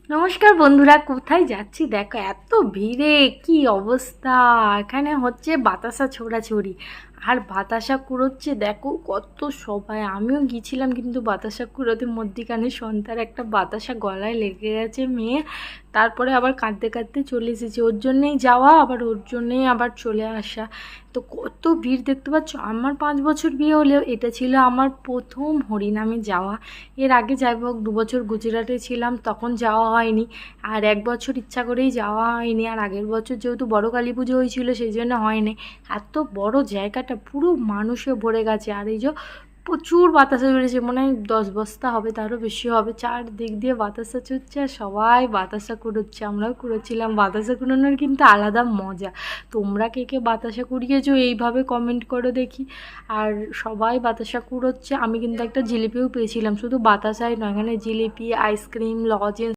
নমস্কার বন্ধুরা, কোথায় যাচ্ছি দেখো, এত ভিড়ে কি অবস্থা। এখানে হচ্ছে বাতাসা ছোড়াছড়ি আর বাতাসা কুড়োচ্ছে, দেখো কত সবাই। আমিও গিয়েছিলাম কিন্তু বাতাসা কুড়োতে, মধ্যিখানে সন্ধ্যার একটা বাতাসা গলায় লেগে গেছে মেয়ে, তারপরে আবার কাঁদতে কাঁদতে চলে এসেছি। ওর জন্যেই যাওয়া, আবার ওর জন্যেই আবার চলে আসা। তো কত ভিড় দেখতে পাচ্ছ। আমার 5 বছর বিয়ে হলেও এটা ছিল আমার প্রথম হরিনামে যাওয়া। এর আগে যাই হোক 2 বছর গুজরাটে ছিলাম, তখন যাওয়া হয়নি। আর 1 বছর ইচ্ছা করেই যাওয়া হয়নি। আর আগের বছর যেহেতু বড় কালী পুজো হয়েছিল সেই জন্য হয়নি। এত বড় জায়গাটা পুরো মানুষে ভরে গেছে। আর এই যে প্রচুর বাতাসা বেড়েছে, মনে হয় 10 বস্তা হবে, তারও বেশি হবে। চারদিক দিয়ে বাতাসা চড়ছে আর সবাই বাতাসা কুড়োচ্ছে, আমরাও কুড়োচ্ছিলাম। বাতাসা কুড়োনোর কিন্তু আলাদা মজা। তোমরা কে কে বাতাসা কুড়িয়েছো এইভাবে কমেন্ট করো দেখি। আর সবাই বাতাসা কুড়োচ্ছে। আমি কিন্তু একটা জিলিপিও পেয়েছিলাম, শুধু বাতাসাই নয়, এখানে জিলিপি, আইসক্রিম, লজেন্স